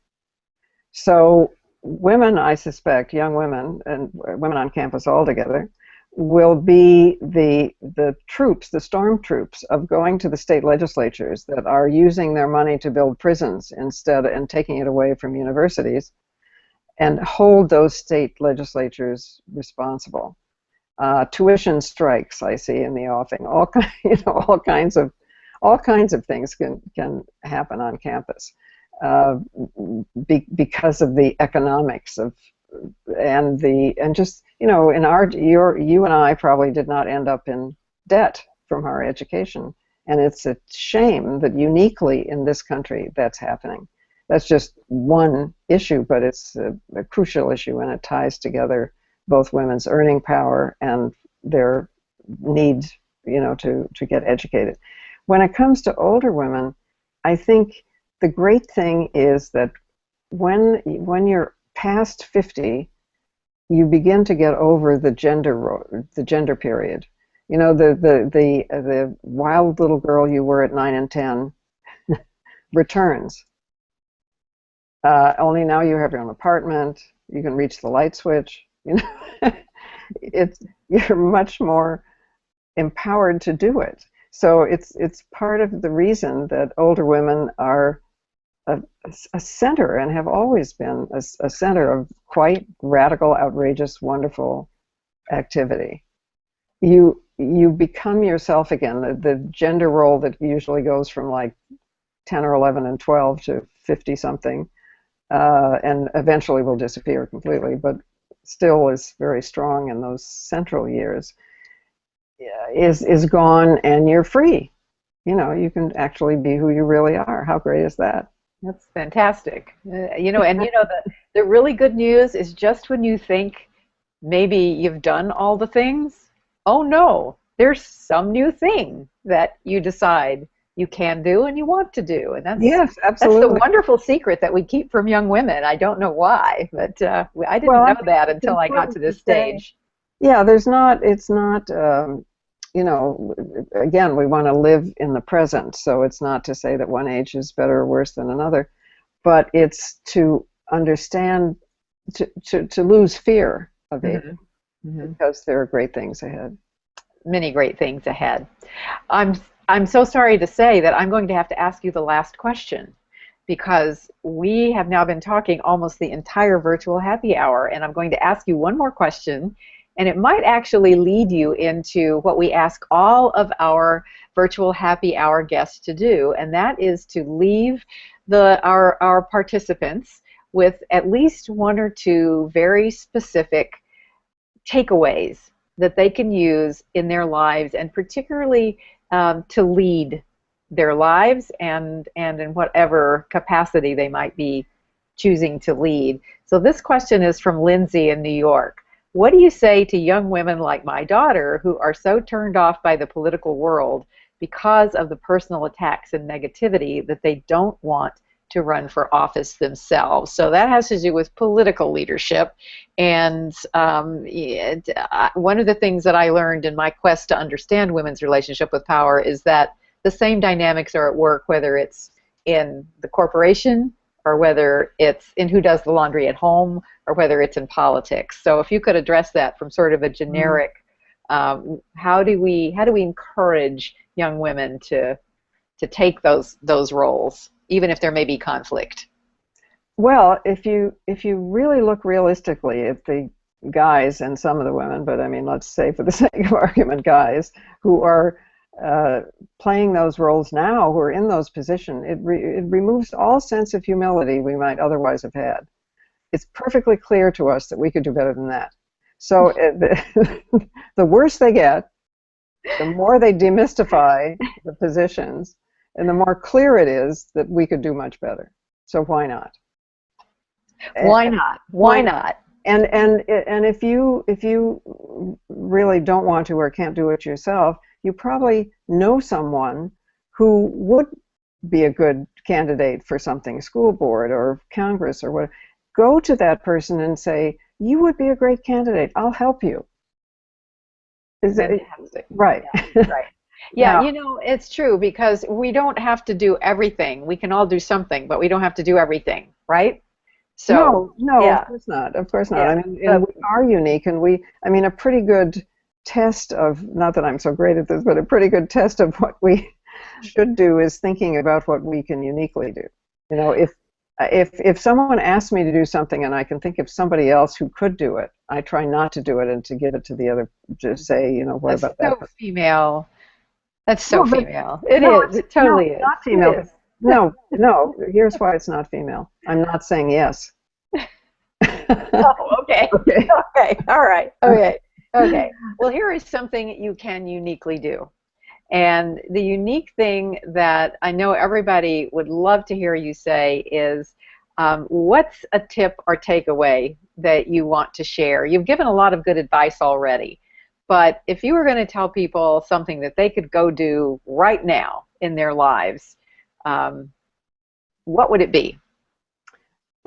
So women, I suspect, young women and women on campus altogether, will be the troops, the storm troops of going to the state legislatures that are using their money to build prisons instead, and taking it away from universities, and hold those state legislatures responsible. Tuition strikes I see in the offing. All kinds of things can happen on campus because of the economics of you and I probably did not end up in debt from our education, and it's a shame that uniquely in this country that's happening. That's just one issue, but it's a crucial issue, and it ties together both women's earning power and their need, to get educated. When it comes to older women, I think the great thing is that when you're past 50, you begin to get over the gender period. The wild little girl you were at 9 and 10 returns. Only now you have your own apartment. You can reach the light switch. You're much more empowered to do it. So it's part of the reason that older women are a center, and have always been a center of quite radical, outrageous, wonderful activity. You become yourself again. The gender role that usually goes from like 10 or 11 and 12 to 50 something, and eventually will disappear completely, but still is very strong in those central years, is gone, and you're free. You can actually be who you really are. How great is that? That's fantastic. The really good news is just when you think maybe you've done all the things, oh no, there's some new thing that you decide you can do and you want to do. And yes, absolutely. That's the wonderful secret that we keep from young women. I don't know why, but I didn't know that until I got to this stage. Yeah, it's not, again, we want to live in the present, so it's not to say that one age is better or worse than another, but it's to understand, to lose fear of aging, because there are great things ahead. Many great things ahead. I'm so sorry to say that I'm going to have to ask you the last question, because we have now been talking almost the entire virtual happy hour, and I'm going to ask you one more question, and it might actually lead you into what we ask all of our virtual happy hour guests to do, and that is to leave our participants with at least one or two very specific takeaways that they can use in their lives, and particularly to lead their lives and in whatever capacity they might be choosing to lead. So this question is from Lindsay in New York. What do you say to young women like my daughter who are so turned off by the political world because of the personal attacks and negativity that they don't want to run for office themselves? So that has to do with political leadership. And one of the things that I learned in my quest to understand women's relationship with power is that the same dynamics are at work, whether it's in the corporation or whether it's in who does the laundry at home, or whether it's in politics. So if you could address that from sort of a generic, how do we encourage young women to take those roles, even if there may be conflict? Well, if you really look realistically at the guys and some of the women, but I mean, let's say for the sake of argument, guys who are playing those roles now, who are in those positions, it removes all sense of humility we might otherwise have had. It's perfectly clear to us that we could do better than that. So the worse they get, the more they demystify the positions, and the more clear it is that we could do much better. So why not? Why not? Why not? And if you really don't want to or can't do it yourself, you probably know someone who would be a good candidate for something, school board or Congress or whatever. Go to that person and say, you would be a great candidate. I'll help you. Fantastic. Right. Yeah, right. Yeah, now, it's true, because we don't have to do everything. We can all do something, but we don't have to do everything, right? So no, yeah. Of course not. Of course not. Yeah. I mean, we are unique, and a pretty good test of, not that I'm so great at this, but a pretty good test of what we should do is thinking about what we can uniquely do. If someone asks me to do something and I can think of somebody else who could do it, I try not to do it and to give it to the other, to say, what about that? That's so female. That's so female. It is. It totally is. Not female. No. Here's why it's not female. I'm not saying yes. Oh, okay. Okay. All right. Okay. Well, here is something you can uniquely do. And the unique thing that I know everybody would love to hear you say is, what's a tip or takeaway that you want to share? You've given a lot of good advice already, But if you were going to tell people something that they could go do right now in their lives, what would it be?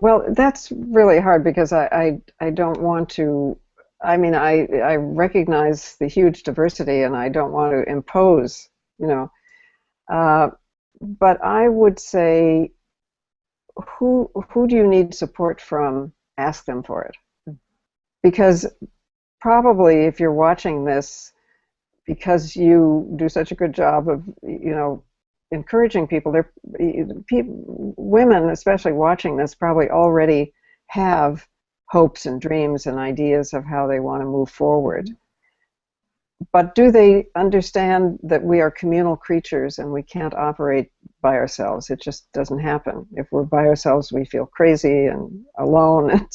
Well, that's really hard because I don't want to. I mean, I recognize the huge diversity, and I don't want to impose, you know. Uh, but I would say, who do you need support from? Ask them for it, because probably if you're watching this, because you do such a good job of, encouraging people, women especially watching this probably already have hopes and dreams and ideas of how they want to move forward. But do they understand that we are communal creatures and we can't operate by ourselves? It just doesn't happen. If we're by ourselves, we feel crazy and alone. And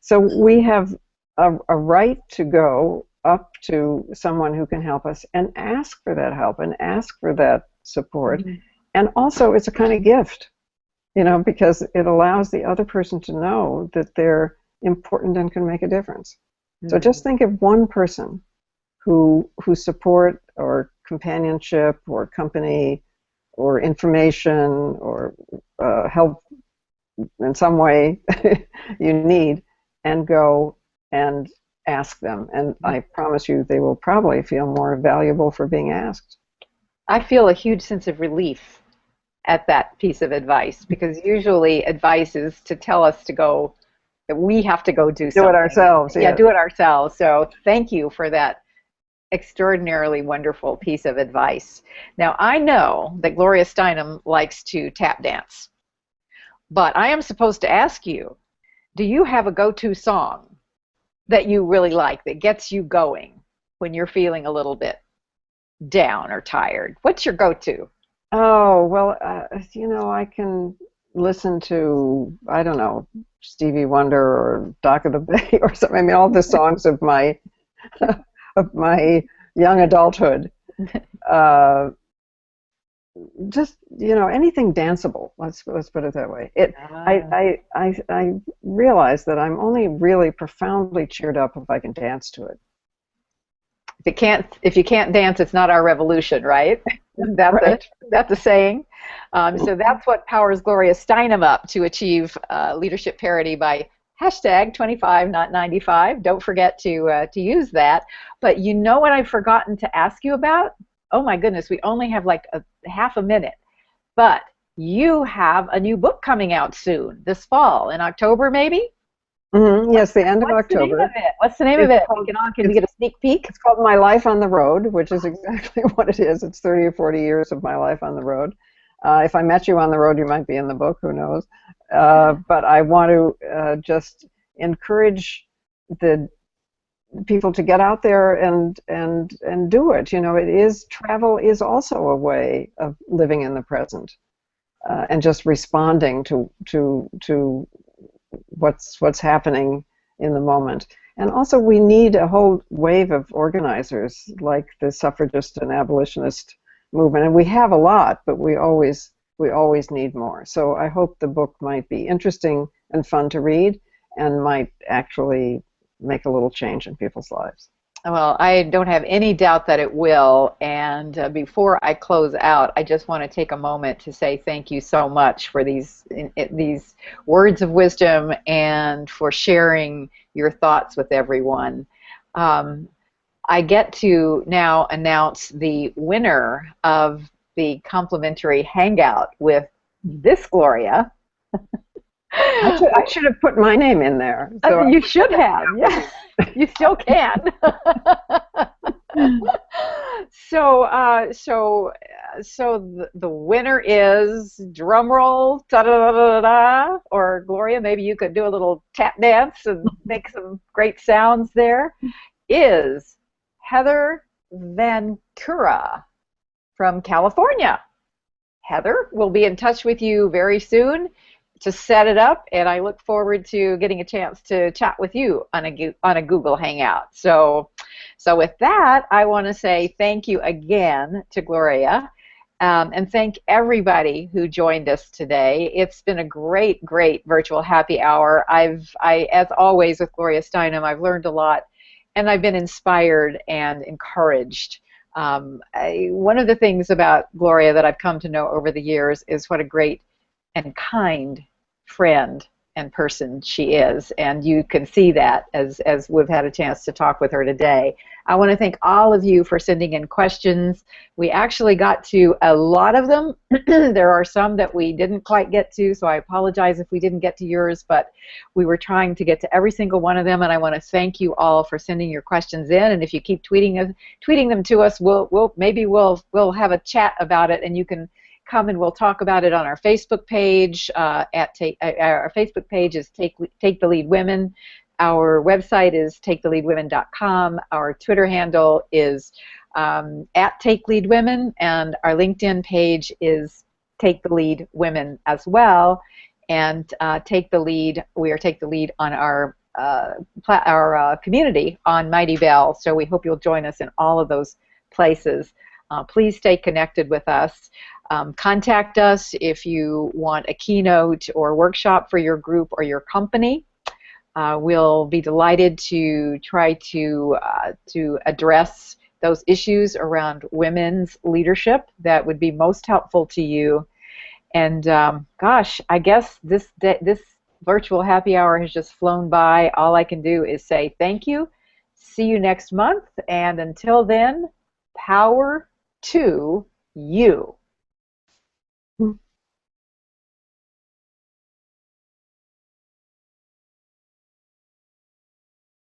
so we have a right to go up to someone who can help us and ask for that help and ask for that support. Mm-hmm. And also, it's a kind of gift, because it allows the other person to know that they're important and can make a difference. Mm-hmm. So just think of one person who support or companionship or company or information or help in some way you need, and go and ask them. And I promise you they will probably feel more valuable for being asked. I feel a huge sense of relief at that piece of advice, because usually advice is to tell us to go, that we have to go do something. Do it ourselves. Yeah, do it ourselves. So thank you for that extraordinarily wonderful piece of advice. Now, I know that Gloria Steinem likes to tap dance, but I am supposed to ask you, do you have a go-to song that you really like that gets you going when you're feeling a little bit down or tired? What's your go-to? Oh, well, I can listen to, I don't know, Stevie Wonder or Dock of the Bay or something. I mean, all the songs of my young adulthood. Just, anything danceable. Let's put it that way. I realize that I'm only really profoundly cheered up if I can dance to it. If you can't dance, it's not our revolution, right? That's a saying. So that's what powers Gloria Steinem up to achieve leadership parity by #25, not 95. Don't forget to use that. But you know what I've forgotten to ask you about? Oh my goodness, we only have like half a minute. But you have a new book coming out soon, this fall, in October maybe? Mm-hmm. Yes, the end of October. What's the name of it? Can we get a sneak peek? It's called My Life on the Road, which is exactly what it is. It's 30 or 40 years of my life on the road. If I met you on the road, you might be in the book, who knows? But I want to just encourage the people to get out there and do it. Travel is also a way of living in the present and just responding to what's happening in the moment. And also, we need a whole wave of organizers like the suffragist and abolitionist movement, and we have a lot, but we always need more. So I hope the book might be interesting and fun to read and might actually make a little change in people's lives. Well, I don't have any doubt that it will. And before I close out, I just want to take a moment to say thank you so much for these words of wisdom and for sharing your thoughts with everyone. I get to now announce the winner of the complimentary hangout with this Gloria. I should have put my name in there. So you should have. Yes, you still can. So the winner is, drum roll, da da da da da. Or Gloria, maybe you could do a little tap dance and make some great sounds there. Is Heather Vancura from California. Heather will be in touch with you very soon to set it up, and I look forward to getting a chance to chat with you on a Google Hangout. So with that, I want to say thank you again to Gloria, and thank everybody who joined us today. It's been a great, great virtual happy hour. As always with Gloria Steinem, I've learned a lot, and I've been inspired and encouraged. One of the things about Gloria that I've come to know over the years is what a great and kind friend and person she is, and you can see that as we've had a chance to talk with her today. I want to thank all of you for sending in questions. We actually got to a lot of them. There are some that we didn't quite get to, so I apologize if we didn't get to yours, but we were trying to get to every single one of them, and I want to thank you all for sending your questions in. And if you keep tweeting them to us, we'll have a chat about it, and you can come and we'll talk about it on our Facebook page. Our Facebook page is Take the Lead Women. Our website is taketheleadwomen.com. Our Twitter handle is at Take Lead Women, and our LinkedIn page is Take the Lead Women as well. And Take the Lead, we are Take the Lead on our community on Mighty Bell. So we hope you'll join us in all of those places. Please stay connected with us. Contact us if you want a keynote or workshop for your group or your company. We'll be delighted to try to address those issues around women's leadership that would be most helpful to you. And gosh, I guess this virtual happy hour has just flown by. All I can do is say thank you. See you next month. And until then, power to you.